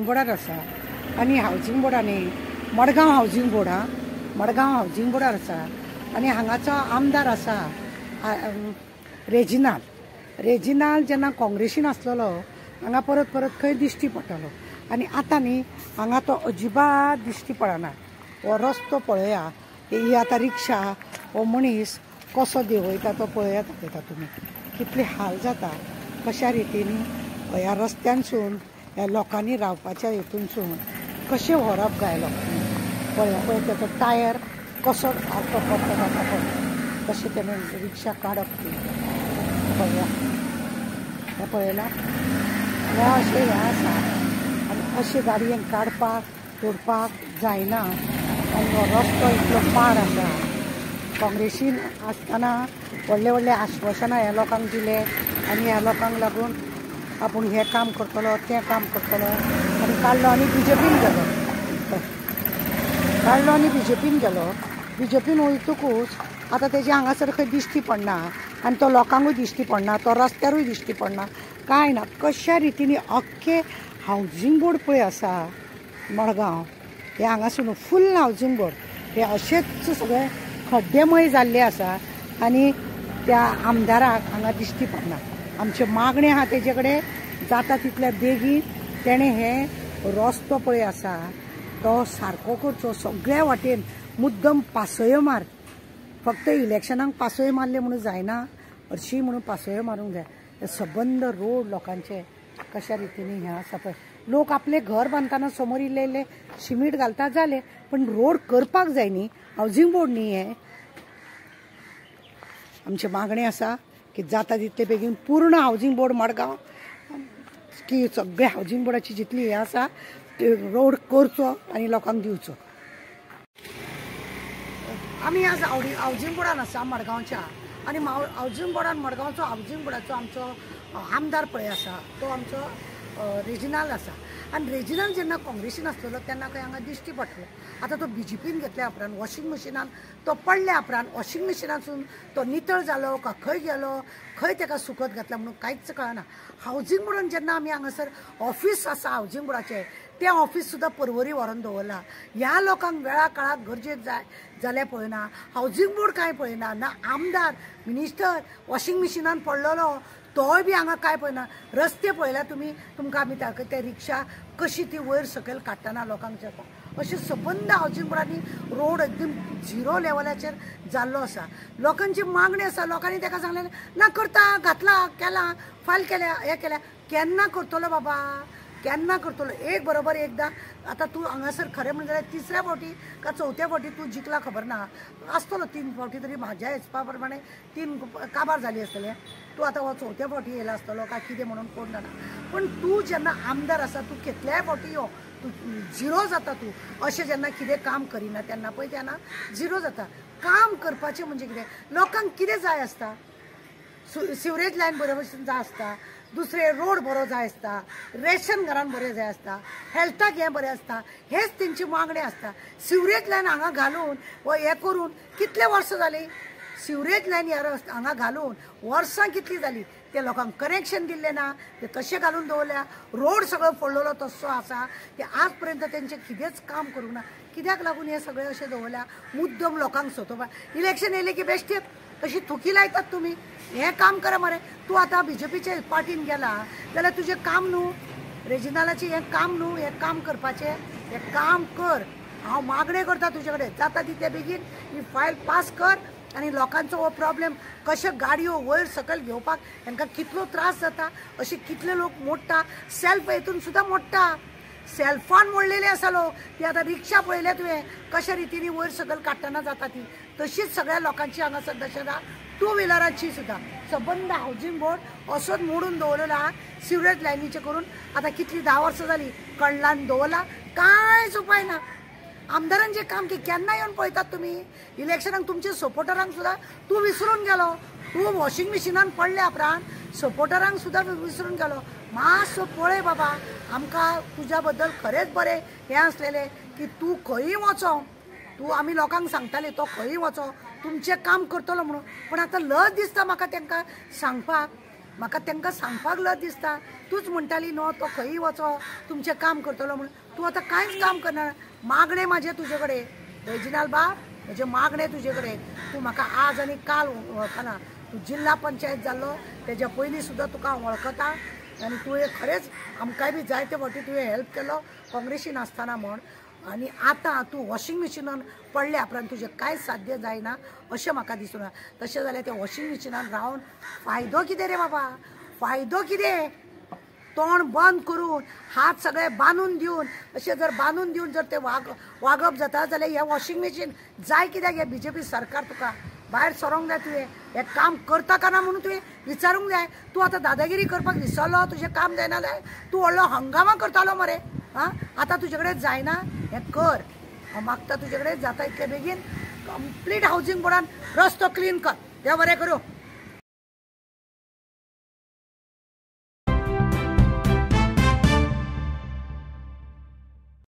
बोर्डार आसा आनी हावजींग बोर्डांनी Madgaon housing board Madgaon housing बोर्डार आसा आनी हांगाचो आमदार आसा रेजिनाल जेन्ना काँग्रेसीन आसलेलो हांगा परत परत खंय दिश्टी पडटलो आनी आतां न्ही हांगा तो अजिबात दिश्टी पडना। हो रस्तो पळया, ही आतां रिक्षा हो मनीस कसो देंवयता तो पळयात तुमी, कितले हाल जाता कशा रितीन ह्या रस्त्यांसून ह्या लोकांनी रावपाच्या हेतूनसून कशें व्हरप गायलो पळया पळय ताचो टायर कसो घालतो जाता पळय कशें तेणें रिक्षा काडप ती पळया हें पळयलां हें अशें हें आसा आनी अशें गाडयेन काडपाक तोडपाक जायना आनी हो रस्तो इतलो पाड आसा। काँग्रेसीन आसतना व्हडले व्हडले आश्वासनां ह्या लोकांक दिले आनी ह्या लोकांक लागून आपूण हें काम करतलो तें काम करतलो आनी काडलो आनी बीजेपीन गेलो बीजेपीन वयतकूच आतां तेजे हांगासर खंय दिश्टी पडना आनी तो लोकांकूय दिश्टी पडना, तो रस्त्यारूय दिश्टी पडना, कांय ना। कशा रितीन अख्खे हावजींग बोर्ड पळय आसा मडगांव हे हांगासून फुल्ल हावजींग बोर्ड हे अशेंच सगळे खड्डेमय जाल्ले आसा आनी त्या आमदाराक हांगा दिश्टी पडना। आमचे मागणे आहा तेजे कडेन जाता तितल्या बेगीन तेणें हे रस्तो पळय आसा तो सारको करचो सगळ्या वाटेन मुद्दम पासयो मार, फक्त इलेक्शनाक पासयो मारले म्हणून जायना, हरशीं म्हणून पासयो मारूंक जाय। हे सबंद रोड लोकांचे कशा रितीन हें आसा पळय, लोक आपले घर बांदतना समोर इल्ले शिमीट घालता जाले पण रोड करपाक जाय न्ही, हावजींग बोर्ड न्ही हे। आमचे मागणे आसा की जाता तितले बेगीन पूर्ण हावजींग बोर्ड मडगांव की सगळे हावजींग बोर्डाची जितली हे आसा ते रोड करचो आनी लोकांक दिवचो। आमी आज हावजींग बोर्डान आसा मडगांवच्या आनी हावजींग बोर्डान मडगांवचो हावजींग बोर्डाचो आमचो आमदार पळय आसा तो आमचो रेजिनाल आसा आनी रेजिनाल जेन्ना काँग्रेसीन आसलेलो तेन्ना खंय हांगा दिश्टी पडटलो। आतां तो बीजेपीन घेतल्या उपरांत वॉशिंग मशिनान तो पडल्या उपरांत वॉशिंग मशिनासून तो नितळ जालो का खंय गेलो खंय ताका सुकत घातला म्हणून कांयच कळना। हावजींग बोर्डान जेन्ना आमी हांगासर ऑफीस आसा हावजींग बोर्डाचें तें ऑफीस सुद्दां परवरी व्हरून दवरला। ह्या लोकांक वेळा काळाक गरजेक जाय जाल्यार पळयना, हावजींग बोर्ड कांय पळयना, ना आमदार मिनिस्टर वॉशिंग मशिनान पडलेलो तोय बी हांगा कांय पळयना। रस्ते पळयल्या तुमी, तुमकां आमी ते रिक्षा कशी ती वयर सकयल काडटना लोकांक जाता अशें सबंद हावजींग बोर्डांनी रोड एकदम झिरो लेवलाचेर जाल्लो आसा। लोकांची मागणी आसा, लोकांनी ताका सांगलें ना करता घातला केला फायल केल्या हें केल्या, केन्ना करतलो बाबा केन्ना करतलो। एक बरोबर एकदां आतां तूं हांगासर खरें म्हणलें जाल्यार तिसऱ्या फावटी का चवथ्या फावटी तूं जिखला खबर ना आसतलो, 3 फावटी तरी म्हाज्या हिसपा प्रमाणे 3 काबार जाली आसतलें। तूं आतां हो चवथ्या फावटी येयला आसतलो काय कितें म्हणून कोण जाणा, पण तूं जेन्ना आमदार आसा तूं कितल्याय फावटी यो तूं झिरो जाता। तूं अशें जेन्ना कितें काम करिना तेन्ना पळय तेन्ना झिरो जाता। काम करपाचें म्हणजे कितें, लोकांक कितें जाय आसता, सिवरेज लायन बरे भशेन जाय आसता, दुसरे रोड बरो जाय आसता, रेशन घरान बरें जाय आसता, हेल्थाक हें बरें आसता, हेच तेंची मागणी आसता। सिवरेज लायन हांगा घालून व हें करून कितले वर्सां जालीं, सिवरेज लायन हांगा घालून वर्सां कितलीं जालीं, ते लोकांक कनेक्शन दिल्लें ना, ते तशें घालून दवरल्या। रोड सगळो फोडलेलो तसो आसा, ते आज पर्यंत तेंचें कितेंच काम करूंक ना। कित्याक लागून हें सगळें अशें दवरल्या, मुद्दम लोकांक सतोवपाक। इलेक्शन येयलें की बेश्टेच अशी थुकी लायतात तुमी, हें काम करा मरे। तूं आतां बीजेपीचे पार्टीन गेला जाल्यार तुजें काम न्हू, रेजिनालाचें हें काम न्हू, हें काम करपाचें, हें काम कर। हांव मागणें करता तुजे कडेन जाता तितले बेगीन ही फायल पास कर आनी लोकांचो हो प्रॉब्लेम कशे गाडयो वयर सकयल घेवपाक हांकां कितलो त्रास जाता, अशे कितले लोक मोडटा, सेल्फ हेतून सुद्दां मोडटा, सेल्फान मोडलेले आसा लोक। ती आतां रिक्षा पळयल्या तुवें कशा रितीन वयर सकयल काडटना जाता ती, तशीच सगळ्या लोकांची हांगासर दशा टू व्हिलरांची सुद्दां सबंद हावजींग बोर्ड असोच मोडून दवरलेलो आहा। सिवरेज लायनीचे करून आतां कितलीं 10 वर्सां जालीं कळलान दवरला, कांयच उपाय ना। आमदारांचें काम की केन्ना येवन पळयतात तुमी, इलेक्शनाक तुमच्या सपोर्टरांक सुद्दां तूं विसरून गेलो, तूं वॉशिंग मशिनान पडल्या उपरांत सपोर्टरांक सुद्दां विसरून गेलो। मातसो पळय बाबा, आमकां तुज्या बद्दल खरेंच बरें हें आसलेलें की तूं खंयी वचो, तूं आमी लोकांक सांगताले तो खंयी वचो तुमचें काम करतलो म्हणून, पण आतां लज दिसता म्हाका तांकां सांगपाक म्हाका तांकां सांगपाक लज दिसता तूंच म्हणटाली न्हू तो खंयी वचो तुमचें काम करतलो म्हणून तूं आतां कांयच काम करना मागणें म्हाजें तुजे कडेन रेजिनाल बाब म्हजें मागणें तुजे कडेन तूं म्हाका आज आनी काल वळखना तूं जिल्ला पंचायत जाल्लो तेज्या पयलीं सुद्दां तुका हांव वळखता आनी तुवें खरेंच आमकांय बी जायते फावटी तुवें हेल्प केलो काँग्रेसीन आसतना म्हण आनी आतां तूं वॉशिंग मिशिनान पडल्या उपरांत तुजें कांयच साध्य जायना अशें म्हाका दिसूना तशें जाल्यार त्या वॉशिंग मिशिनान रावन फायदो कितें रे बाबा फायदो कितें तोंड बंद करून हात सगळे बांदून दिवन अशें जर बांदून दिवन जर तें वागप जाता जाल्यार हें वॉशिंग मशीन जाय कित्याक हें BJP सरकार तुका भायर सरोंक जाय तुवें हें काम करता काय ना म्हणून तुवें विचारूंक जाय तूं आतां दादागिरी करपाक विसरलो तुजें काम जायना जाल्यार तूं व्हडलो हंगामा करतालो मरे हां आतां तुजे कडेन जायना हें कर हांव मागता तुजे कडेन जाता इतले बेगीन कंप्लीट हावजींग बोर्डान रस्तो क्लीन कर देव बरें करूं.